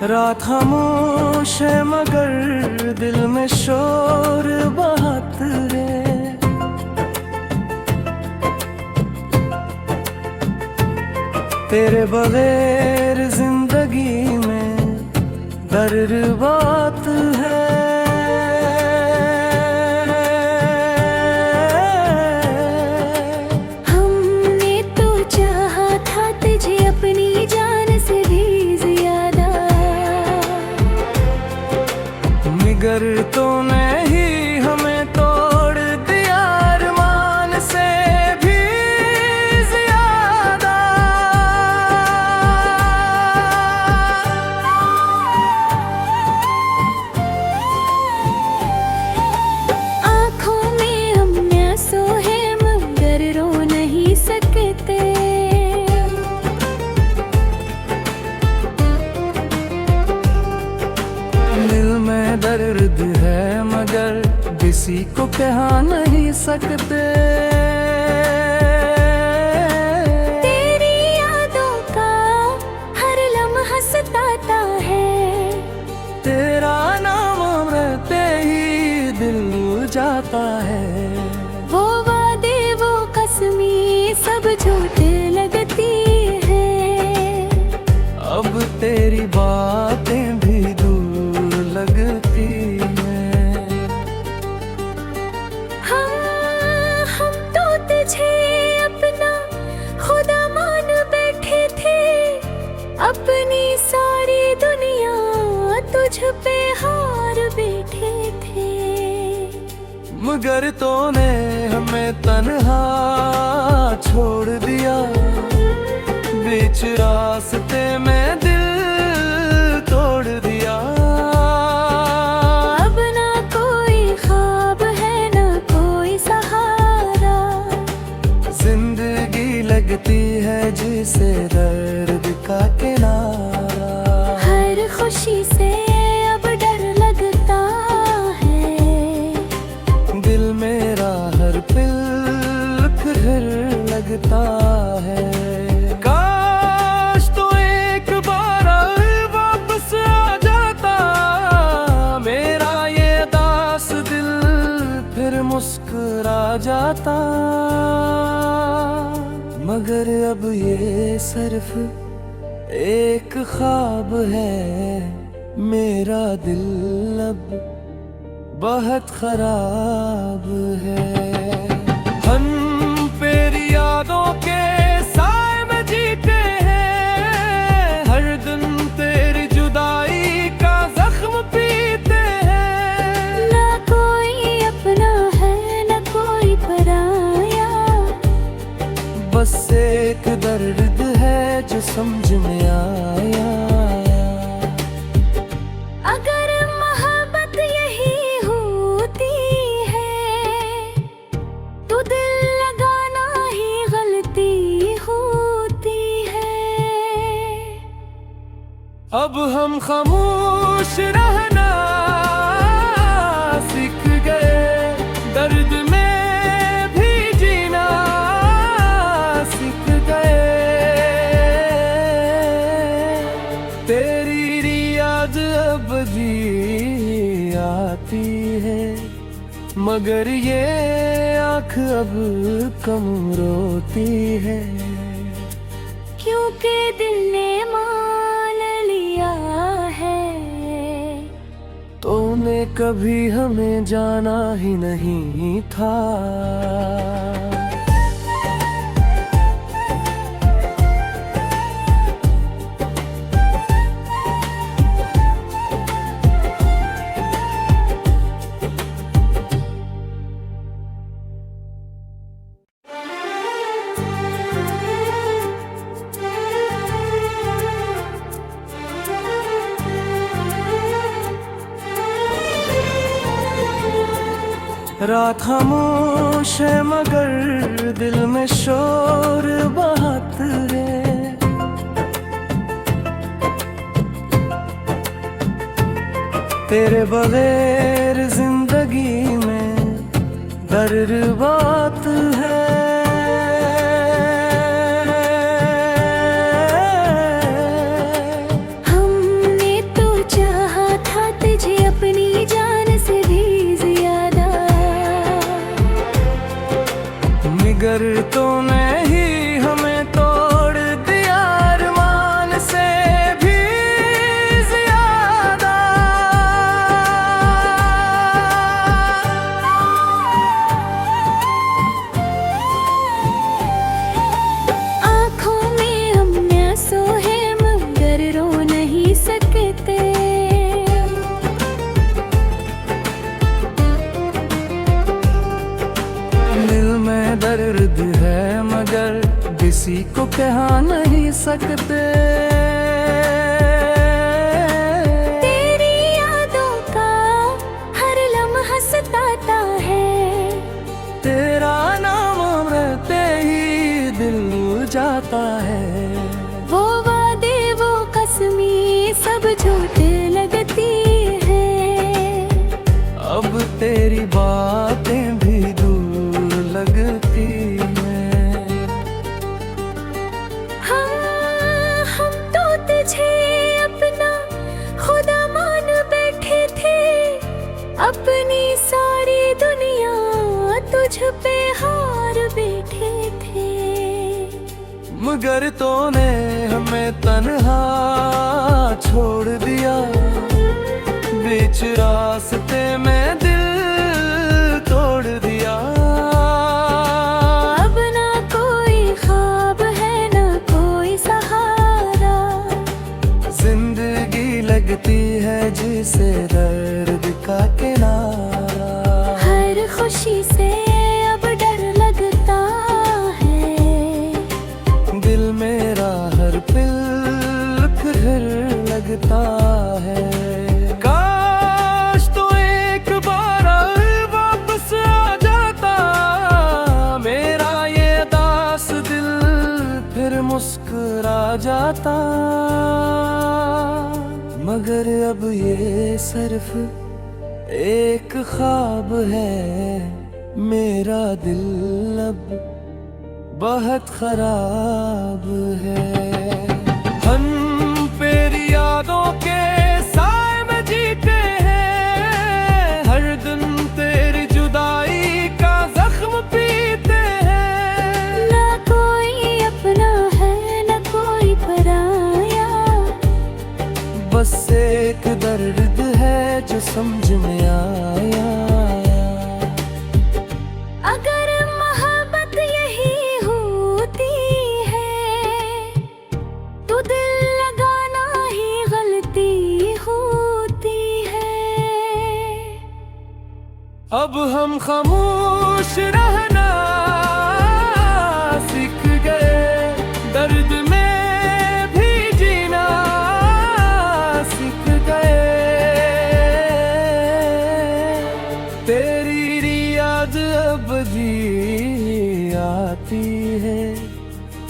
रात खामोश है मगर दिल में शोर बहुत है। तेरे बगैर जिंदगी में दर्द बात है। हमने तो चाहा था तुझे अपनी जान से भी ज्यादा, मगर तूने ही हमें तोड़ दिया अरमान से भी ज्यादा। आँखों में हम आंसू है मगर रो नहीं सकते। दिल में दर्द है मगर किसी को कह नहीं सकते। तेरी यादों का हर लम्हा सताता है, तेरा नाम रहते ही दिल जाता है। वो वादे वो कसमें सब झूठे लगती है। अब तेरी बातें भी दूर लगती हैं। हम तो तुझे अपना खुदा मान बैठे थे, अपनी सारी दुनिया तुझ पे हार बैठे थे। मगर तूने हमें तन्हा छोड़ दिया, बीच रास्ते में दिल तोड़ दिया। अब ना कोई ख्वाब है ना कोई सहारा, जिंदगी लगती है जिसे दर्द का किनारा। हर खुशी से अब डर लगता है, दिल मेरा हर पल फिर लगता है। काश तो एक बार वापस आ जाता, मेरा ये दास दिल फिर मुस्कुरा जाता। मगर अब ये सिर्फ एक ख्वाब है, मेरा दिल अब बहुत खराब है। हम तेरी यादों के साए में जीते हैं, हर दिन तेरी जुदाई का जख्म पीते हैं। ना कोई अपना है ना कोई पराया, बस एक दर्द है जो समझ में आया। अगर मोहब्बत यही होती है तो दिल लगाना ही गलती होती है। अब हम खामोश रहना सीख गए, दर्द में भी जीना सीख गए। तेरी याद अब भी आती है, मगर ये आँख अब कम रोती है। क्योंकि दिल ने मान लिया है, तूने कभी हमें जाना ही नहीं था। रात खामोश है मगर दिल में शोर बहुत है। तेरे बगैर जिंदगी में दर्द बात है। हमने मगर तूने ही हमें तोड़ दिया अरमान से भी ज्यादा। आँखों में हम आंसू है मगर रो नहीं सकते। दिल में दर्द है मगर किसी को कह नहीं सकते। तेरी यादों का हर लम्हा सताता है। तेरा नाम रहते ही दिल जाता है। वो वादे वो कसमें सब झूठे लगती है। अब तेरी बातें भी दूर लगती हैं। हम तो तुझे अपना खुदा मान बैठे थे। अपनी सारी दुनिया तुझ पे हार बैठे थे। मगर तूने हमें तन्हा छोड़ दिया। बीच रास्ते में दिल तोड़ दिया। अब ना कोई ख्वाब है ना कोई सहारा। जिंदगी लगती है जिसे दर्द का किनारा। हर खुशी से अब डर लगता है। दिल मेरा हर पल फिर लगता है। काश तो एक बार वापस आ जाता। मेरा ये दास दिल फिर मुस्कुरा जाता। मगर अब ये सिर्फ एक ख्वाब है। मेरा दिल अब बहुत खराब है। हम तेरी यादों के साए में जीते हैं। हर दिन तेरी जुदाई का जख्म पीते हैं। ना कोई अपना है ना कोई पराया। बस एक दर्द है जो समझ में आया। अगर मोहब्बत यही होती है तो दिल लगाना ही गलती होती है। अब हम खामोश रहना सीख गए। दर्द में भी जीना सीख गए। तेरी याद अब भी आती है।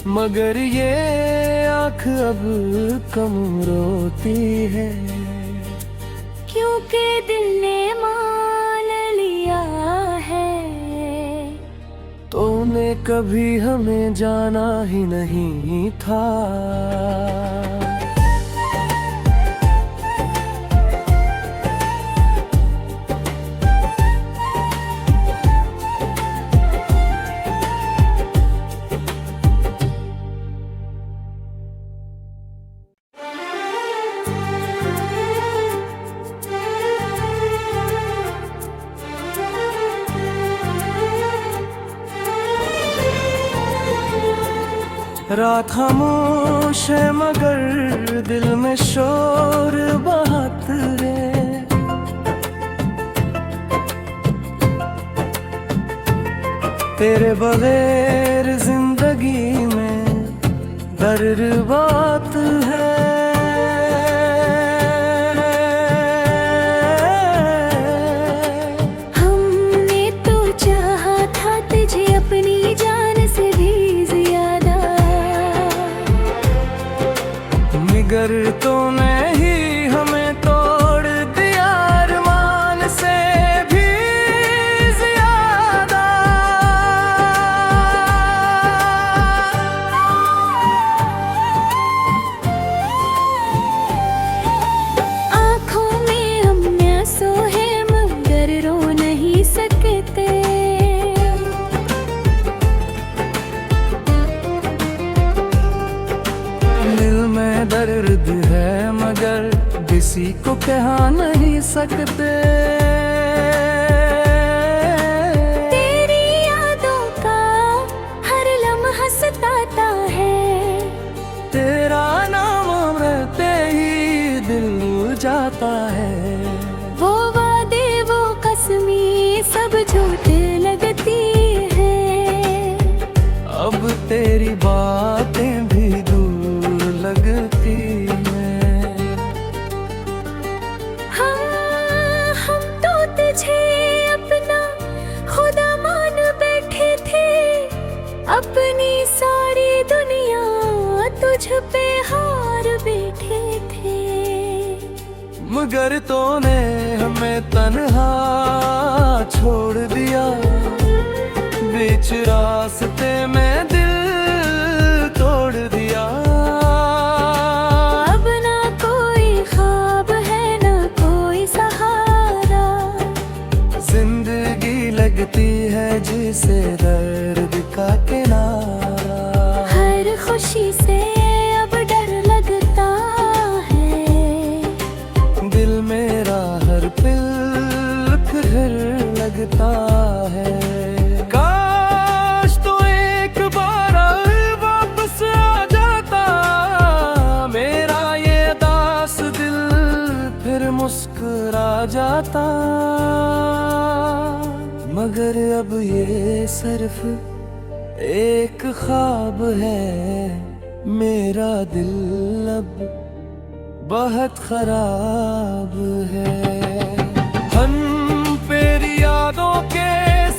मगर ये आँख अब कम रोती है। क्योंकि दिल ने मान लिया है। तूने कभी हमें जाना ही नहीं था। रात खामोश है मगर दिल में शोर बहुत है। तेरे बगैर जिंदगी में दर्द बात है। हमने तो चाहा था तुझे अपनी जान से भी ज्यादा। मगर तूने ही हमें तोड़ दिया अरमान से भी ज्यादा। किसी को कह नहीं सकते। तेरी यादों का हर लम्हा सताता है, तेरा नाम रहते ही दिल जाता है। वो वादे वो कसमें सब झूठे लगती है, अब तेरी बातें भी दूर लगती हैं। हम तो तुझे अपना खुदा मान बैठे थे, अपनी सारी दुनिया तुझ पे हार बैठे थे। मगर तूने हमें तन्हा छोड़ दिया, बीच रास्ते में दिल तोड़ दिया। अब ना कोई ख्वाब है ना कोई सहारा, जिंदगी लगती है जिसे दर्द का किनारा। हर खुशी से अब डर लगता है, दिल मेरा हर पल फिर लगता है। काश तो एक बार वापस आ जाता, मेरा ये दास दिल फिर मुस्कुरा जाता। मगर अब ये सिर्फ एक ख्वाब है, मेरा दिल अब बहुत खराब है। हम तेरी यादों के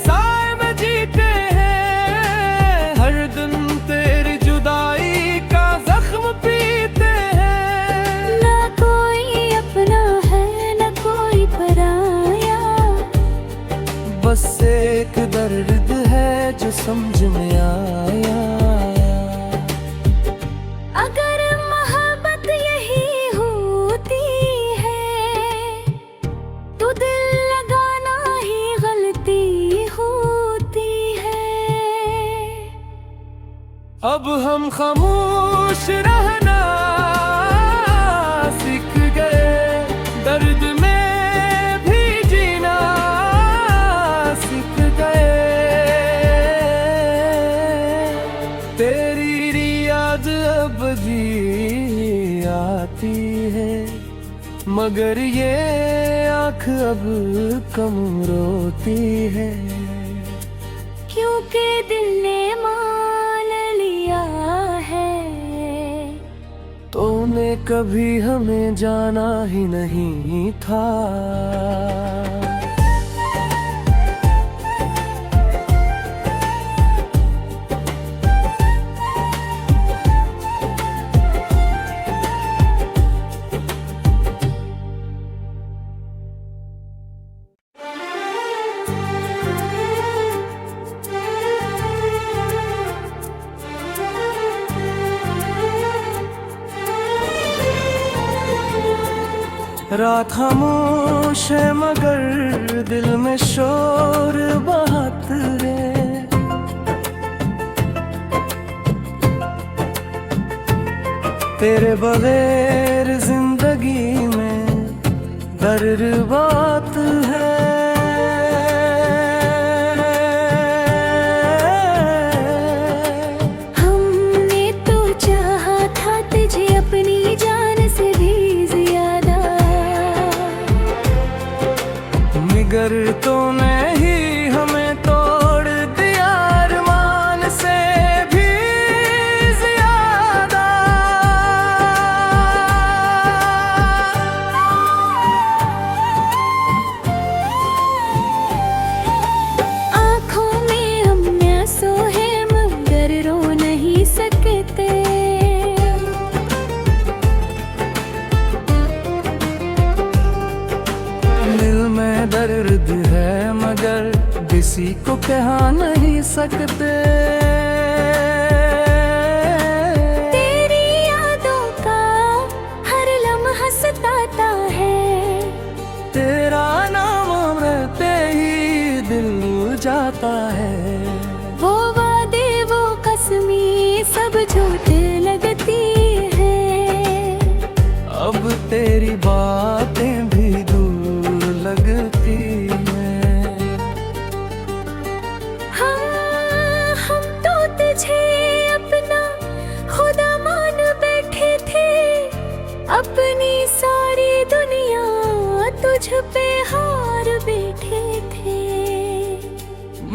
साए में जीते हैं, हर दिन तेरी जुदाई का जख्म पीते हैं। ना कोई अपना है ना कोई पराया, बस एक दर्द है जो समझ में आया। अगर मोहब्बत यही होती है, तो दिल लगाना ही गलती होती है। अब हम खामोश रहना सीख गए, दर्द में भी जीना सीख गए। तेरी याद अब भी आती है, मगर ये आँख अब कम रोती है। क्योंकि दिल ने मान लिया है, तूने कभी हमें जाना ही नहीं था। रात खामोश है मगर दिल में शोर बहुत है। तेरे बगैर जिंदगी में दर्द बात है। हमने तो चाहा था तुझे अपनी जान से भी ज्यादा, मगर तूने ही हमें तोड़ दिया अरमान से भी ज्यादा। आँखों में हम आंसू है मगर रो नहीं सकते। दिल में दर्द है मगर किसी को कह नहीं सकते। तेरी यादों का हर लम्हा सताता है, तेरा नाम रहते ही दिल जाता है। वो वादे वो कसमें सब झूठे लगती है, अब तेरी बात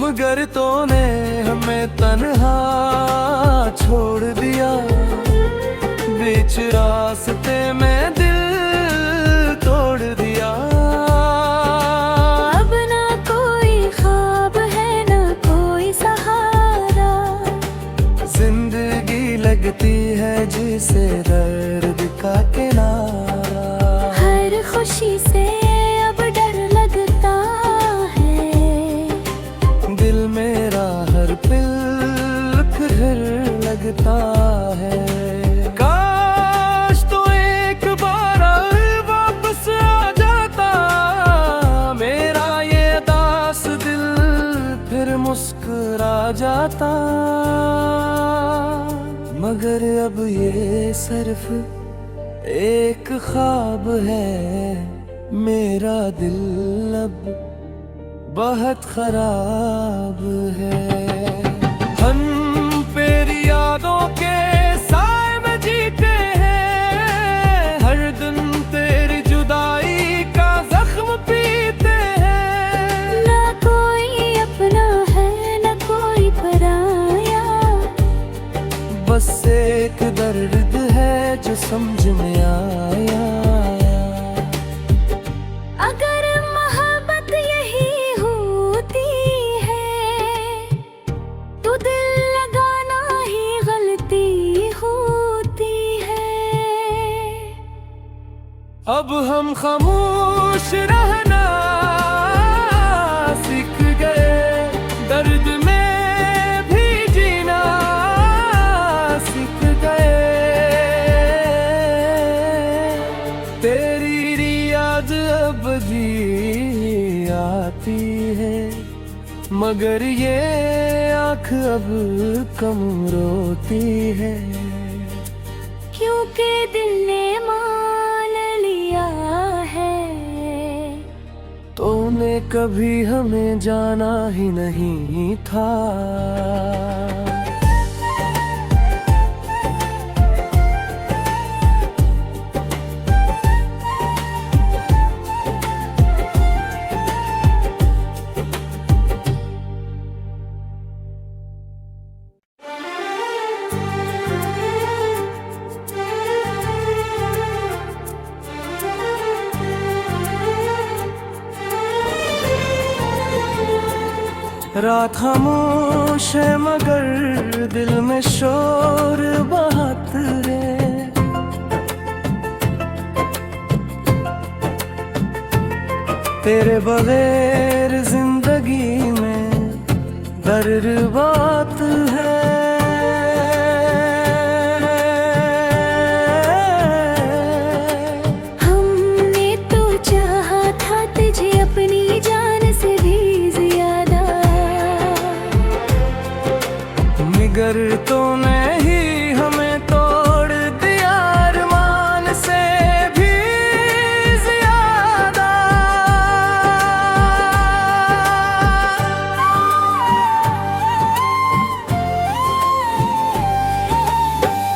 मगर तूने हमें तन्हा छोड़ दिया, बीच रास्ते में दिल तोड़ दिया। अब ना कोई ख्वाब है ना कोई सहारा, जिंदगी लगती है जिसे दर्द का किनारा। हर खुशी से अब डर लगता है, दिल मेरा हर पल फिर लगता है। काश तो एक बार वापस आ जाता, मेरा ये दास दिल फिर मुस्कुरा जाता। मगर अब ये सिर्फ एक ख्वाब है, मेरा दिल अब बहुत खराब है। हम तेरी यादों के साए में जीते हैं, हर दिन तेरी जुदाई का जख्म पीते हैं। ना कोई अपना है ना कोई पराया, बस एक दर्द है जो समझ में आया। अगर मोहब्बत यही होती है तो दिल लगाना ही गलती होती है। अब हम खामोश रहना सीख गए, दर्द में भी जीना सीख गए। तेरी याद अब भी आती है, मगर ये आँख अब कम रोती है। क्योंकि दिल ने मान लिया है, तूने कभी हमें जाना ही नहीं था। रात खामोश है मगर दिल में शोर बहुत है। तेरे बगैर जिंदगी में दर्द बात है। हमने तो चाहा था तुझे अपनी जान से भी ज्यादा, मगर तूने ही हमें तोड़ दिया अरमान से भी ज्यादा।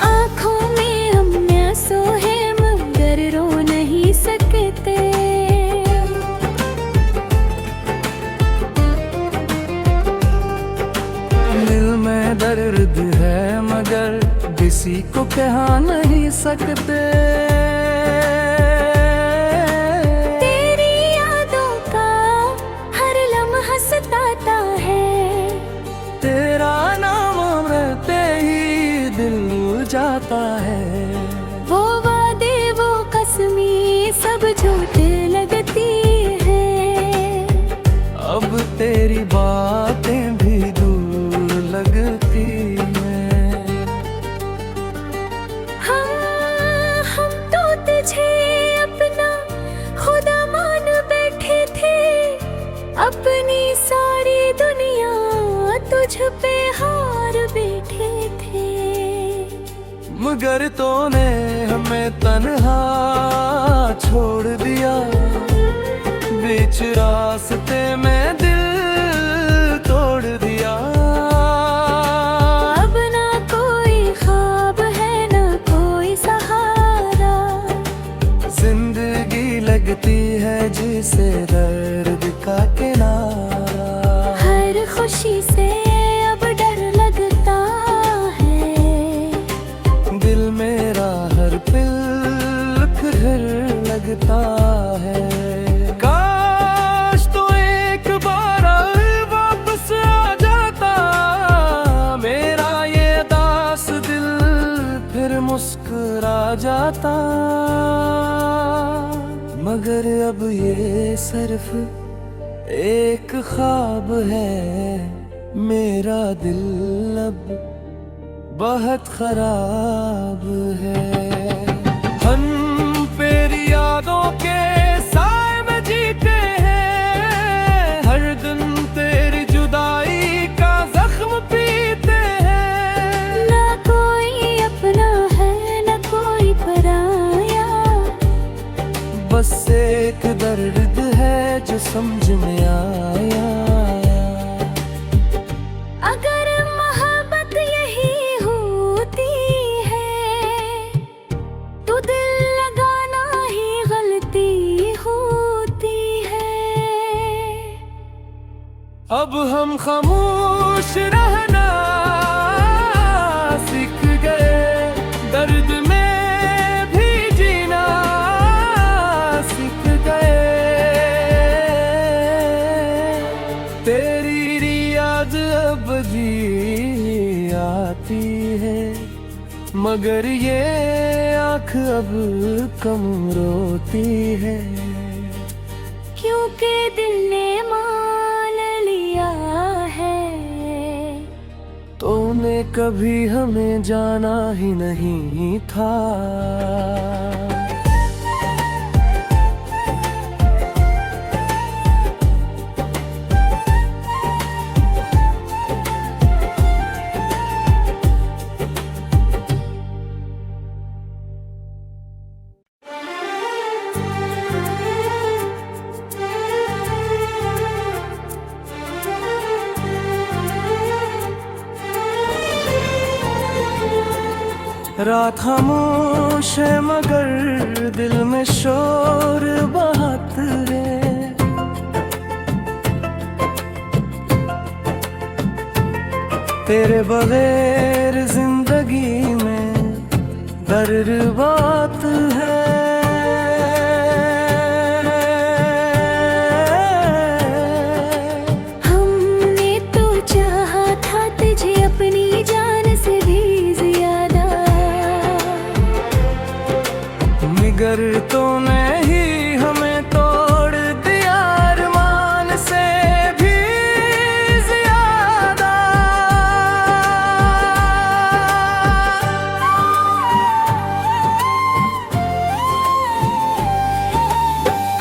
आँखों में हम आंसू है मगर रो नहीं सकते। दिल में दर्द है मगर किसी को कह नहीं सकते। तेरी यादों का हर लम्हा सताता है, तेरा नाम रहते ही दिल जाता है। वो वादे वो कसमी सब झूठे लगती है। अब तेरी बातें भी दूर लगती हैं। हम तो तुझे अपना खुदा मान बैठे थे, अपनी सारी दुनिया तुझ पे हार बैठे थे। मगर तूने हमें तन्हा छोड़ दिया, बीच रास्ते में दिल तोड़ दिया। अब ना कोई ख्वाब है ना कोई सहारा, जिंदगी लगती है जिसे दर्द का किनारा। हर खुशी जाता, मगर अब ये सिर्फ एक ख्वाब है, मेरा दिल अब बहुत खराब है। हम तेरी यादों के साए में जीते हैं, हर दिन तेरी जुदाई का जख्म पीते हैं। ना कोई अपना है ना कोई पराया, बस एक दर्द है जो समझ में आया। अगर मोहब्बत यही होती है तो दिल लगाना ही गलती होती है। अब हम खामोश रहना सीख गए, दर्द में भी जीना सीख गए। तेरी याद अब भी आती है, मगर ये आँख अब कम रोती है। क्योंकि दिल ने मान लिया है, तूने कभी हमें जाना ही नहीं था। रात खामोश है मगर दिल में शोर बहुत है। तेरे बगैर जिंदगी में दर्द बात है। हमने तो चाहा था तुझे अपनी जान से भी ज्यादा, मगर तूने ही हमें तोड़ दिया अरमान से भी ज्यादा।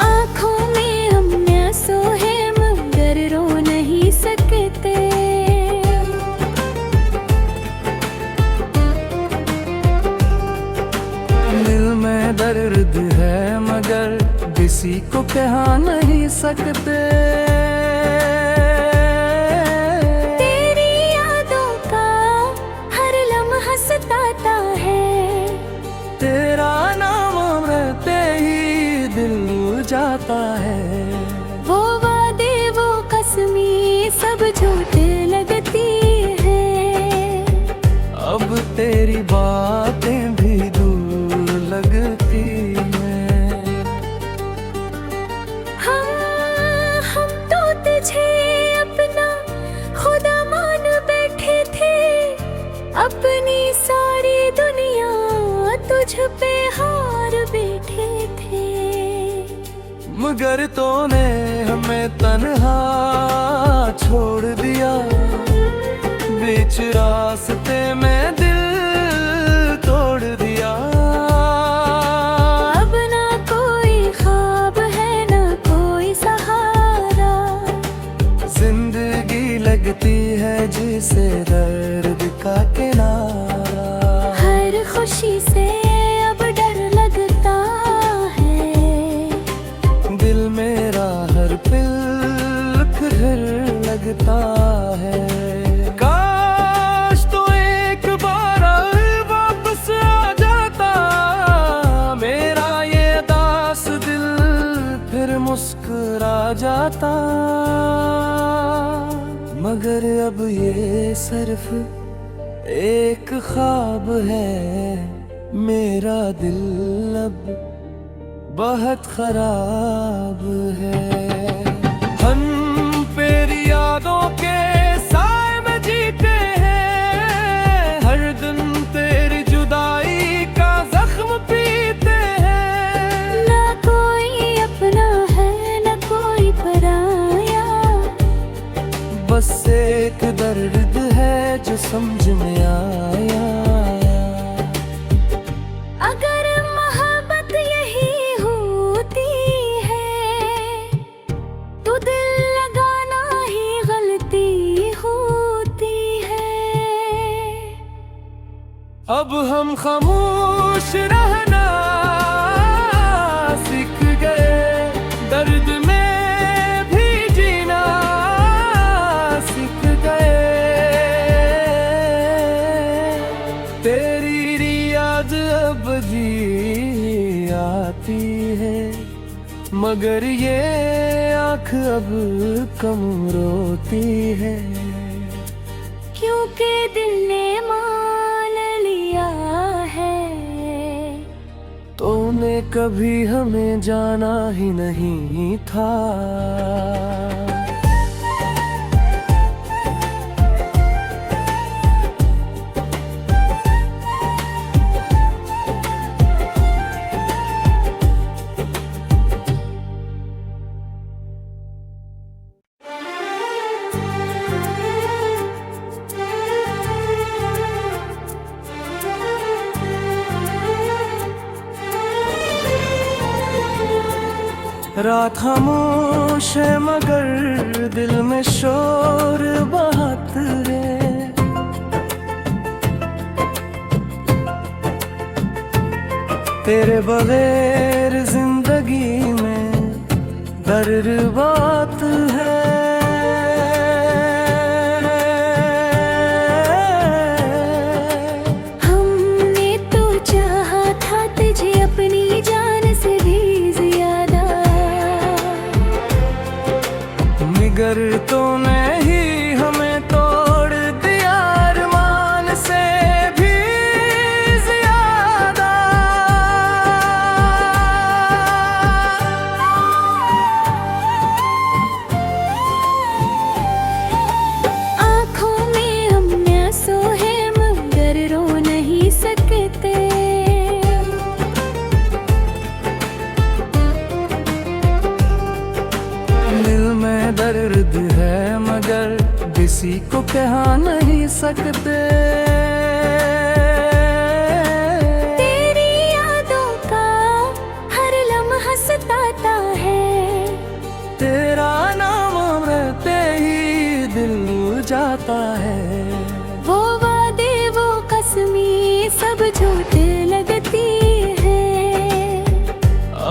आँखों में हम आंसू है मगर रो नहीं सकते। दिल में दर्द है मगर किसी को कह नहीं सकते। तेरी यादों का हर लम्हा सताता है, तेरा नाम रहते ही दिल जाता है। वो वादे वो कसमी सब झूठ लगती है। अब तेरी बातें भी दूर लगती हैं। हम तो तुझे अपना खुदा मान बैठे थे, अपनी सारी दुनिया तुझ पे हार बैठे थे। मगर तूने हमें तन्हा छोड़ दिया, बीच रास्ते में दिल तोड़ दिया। अब ना कोई ख्वाब है ना कोई सहारा, जिंदगी लगती है जिसे दर्द का किनारा। हर खुशी से अब डर लगता है, दिल मेरा हर पल फिर लगता है। काश तो एक बार वापस आ जाता, मेरा ये दास दिल फिर मुस्कुरा जाता। मगर अब ये सिर्फ एक ख्वाब है, मेरा दिल अब बहुत खराब है। हम तेरी यादों के साए में जीते हैं, हर दिन तेरी जुदाई का जख्म एक दर्द है जो समझ में आया। अगर मोहब्बत यही होती है तो दिल लगाना ही गलती होती है। अब हम खामोश रहना सीख गए, दर्द में भी जीना सीख गए। तेरी याद अब भी आती है, मगर ये आँख अब कम रोती है। क्योंकि दिल ने मान लिया है, तूने कभी हमें जाना ही नहीं था। रात खामोश है मगर दिल में शोर बहुत है। तेरे बगैर जिंदगी में दर्द बात है। हमने तो चाहा था तुझे अपनी जान से भी ज्यादा, मगर तूने ही हमें तोड़ दिया अरमान से भी ज्यादा। आँखों में हम आंसू है मगर रो नहीं सकते। दिल में दर्द है मगर किसी को कह नहीं सकते। तेरी यादों का हर लम्हा सताता है, तेरा नाम रहते ही दिल जाता है। वो वादे वो कसमी सब झूठे लगती है।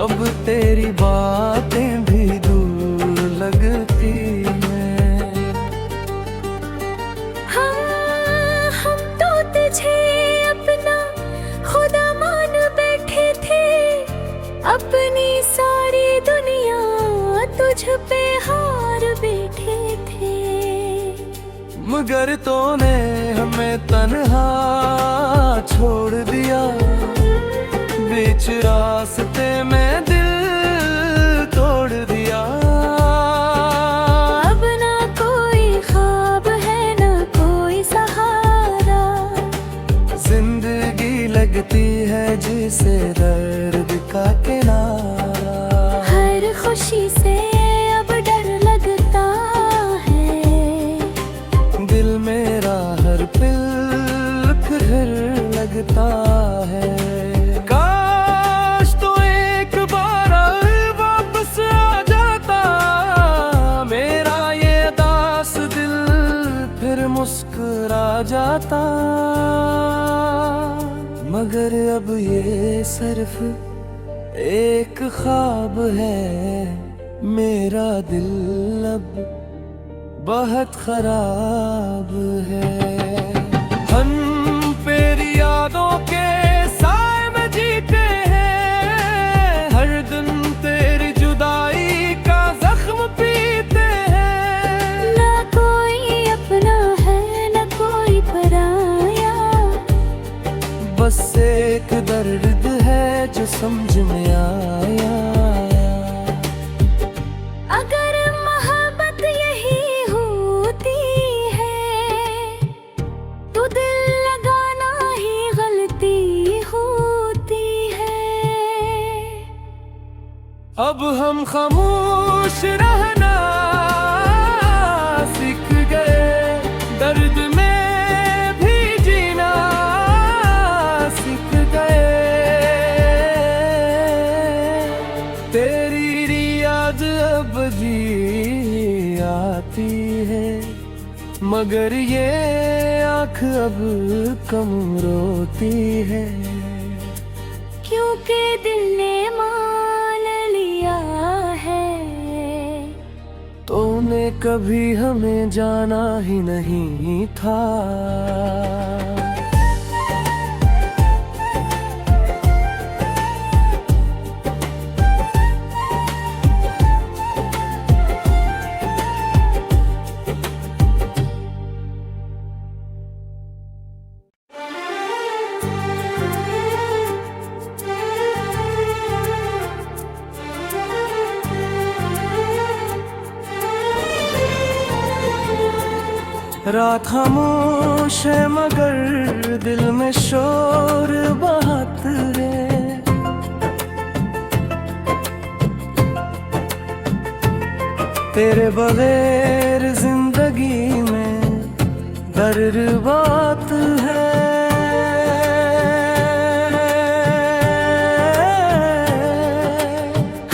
अब तेरी बातें भी दूर लगती हैं। हम तो तुझे अपना खुदा मान बैठे थे, अपनी सारी दुनिया तुझ पे हार बैठे थे। मगर तूने हमें तन्हा छोड़ दिया, बीच रास्ते में दिल तोड़ दिया। अब ना कोई ख्वाब है ना कोई सहारा, जिंदगी लगती है जिसे दर्द का किनारा। हर खुशी से अब डर लगता है, दिल मेरा हर पल फिर लगता है। काश तो एक बार वापस आ जाता, मेरा ये दास दिल फिर मुस्कुरा जाता। मगर अब ये सिर्फ एक ख्वाब है, मेरा दिल अब बहुत खराब है। हम तेरी यादों के साए में जीते हैं, हर दिन तेरी जुदाई का जख्म पीते हैं। ना कोई अपना है ना कोई पराया, बस एक दर्द है जो समझ में आया। अगर मोहब्बत यही होती है तो दिल लगाना ही गलती होती है। अब हम खामोश रहना सीख गए, आती है, मगर ये आँख अब कम रोती है। क्योंकि दिल ने मान लिया है, तूने कभी हमें जाना ही नहीं था। रात खामोश है मगर दिल में शोर बहुत है। तेरे बगैर जिंदगी में दर्द बात है।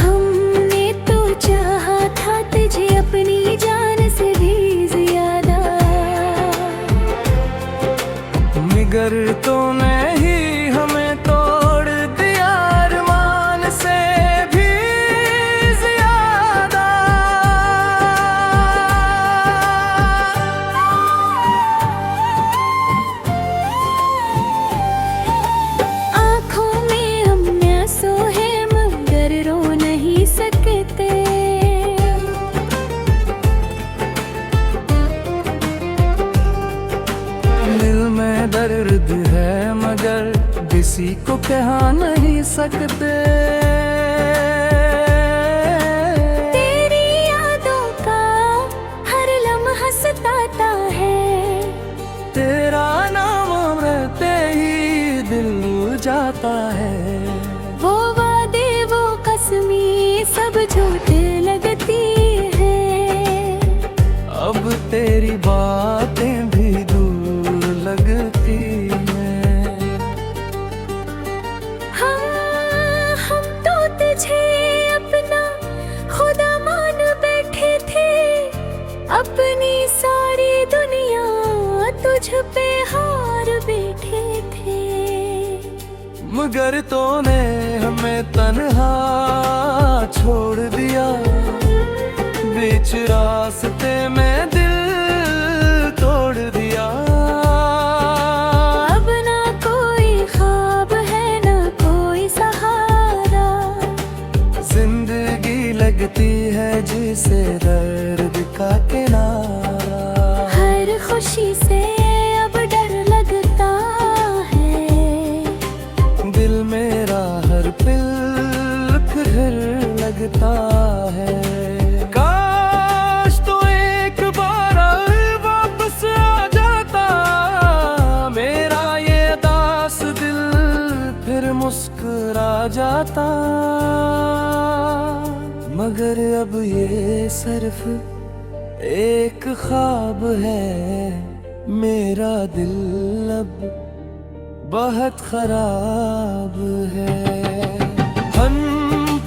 हमने तो चाहा था तुझे अपनी जान से भी ज्यादा, मगर तूने ही हमें तोड़ दिया अरमान से भी ज्यादा। आँखों में हम आंसू है मगर रो नहीं सकते। दिल में दर्द है मगर किसी को कह नहीं सकते। तेरी यादों का हर लम्हा सताता है, तेरा नाम रहते ही दिल जाता है। वो वादे वो कसमी सब झूठे लगती है। अब तेरी बातें भी दूर लगती हैं। हम तो तुझे अपना खुदा मान बैठे थे, अपनी सारी दुनिया तुझ पे हार बैठे थे। मगर तूने हमें तन्हा छोड़ दिया, बीच रास्ते में दिल तोड़ दिया। अब ना कोई ख्वाब है ना कोई सहारा, जिंदगी लगती है जिसे दर्द का किनारा। हर खुशी से अब डर लगता है, दिल मेरा हर पल फिर लगता है। काश तो एक बार वापस आ जाता, मेरा ये दास दिल फिर मुस्कुरा जाता। मगर अब ये सिर्फ एक ख्वाब है, मेरा दिल अब बहुत खराब है। हम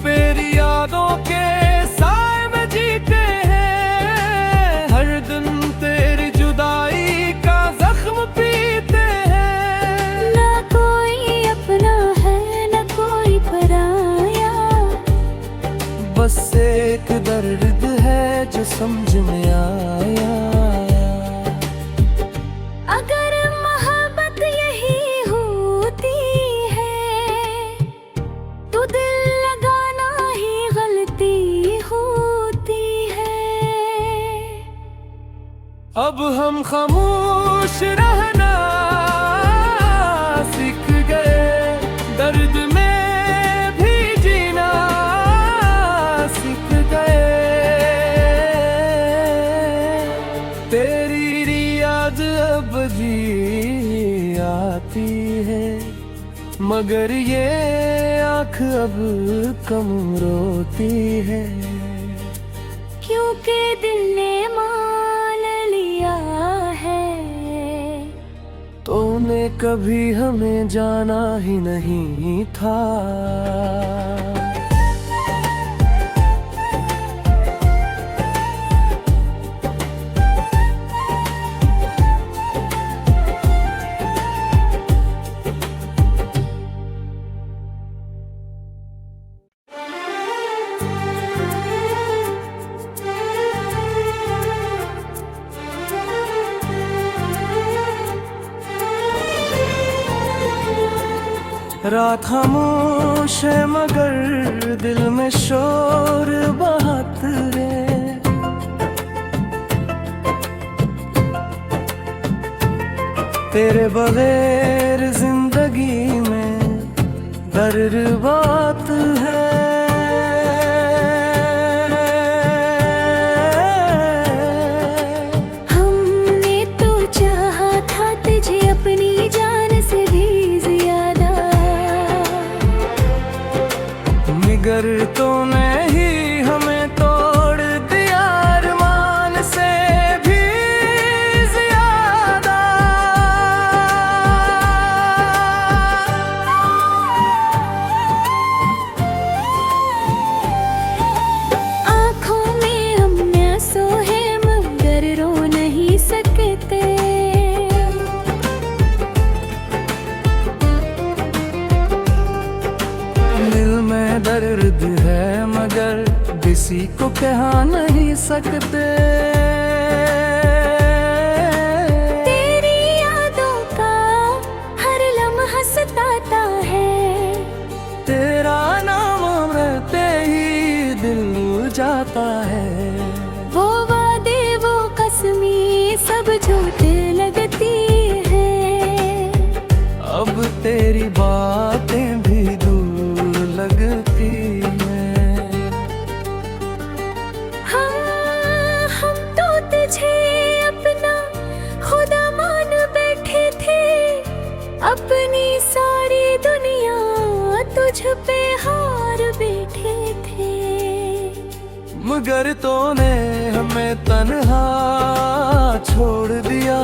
तेरी यादों के साए में जीते हैं, हर दिन तेरी जुदाई का जख्म पीते हैं। ना कोई अपना है ना कोई पराया, बस एक दर्द है जो समझ में आया। अगर मोहब्बत यही होती है तो दिल लगाना ही गलती होती है। अब हम खामोश रहना सीख गए, दर्द में भी जीना सीख गए। तेरी याद अब भी आती है, मगर ये आँख अब कम रोती है। क्योंकि दिल ने मान लिया है, तूने कभी हमें जाना ही नहीं था। रात खामोश है मगर दिल में शोर बहुत है। तेरे बगैर जिंदगी में दर्द बात है। हमने तो चाहा था तुझे अपनी जान से भी ज्यादा, मगर तूने ही हमें तोड़ दिया अरमान से भी ज्यादा। आँखों में हम आंसू है मगर रो नहीं सकते। दिल में दर्द है मगर किसी को कह नहीं सकते। तेरी यादों का हर लम्हा सताता है, तेरा नाम रहते ही दिल जाता है। वो वादे वो कसमें सब झूठे लगती है। अब तेरी बातें भी दूर लगती हैं। हम तो तुझे अपना खुदा मान बैठे थे, अपनी सारी दुनिया तुझ पे हार बैठे थे। मगर तूने हमें तन्हा छोड़ दिया।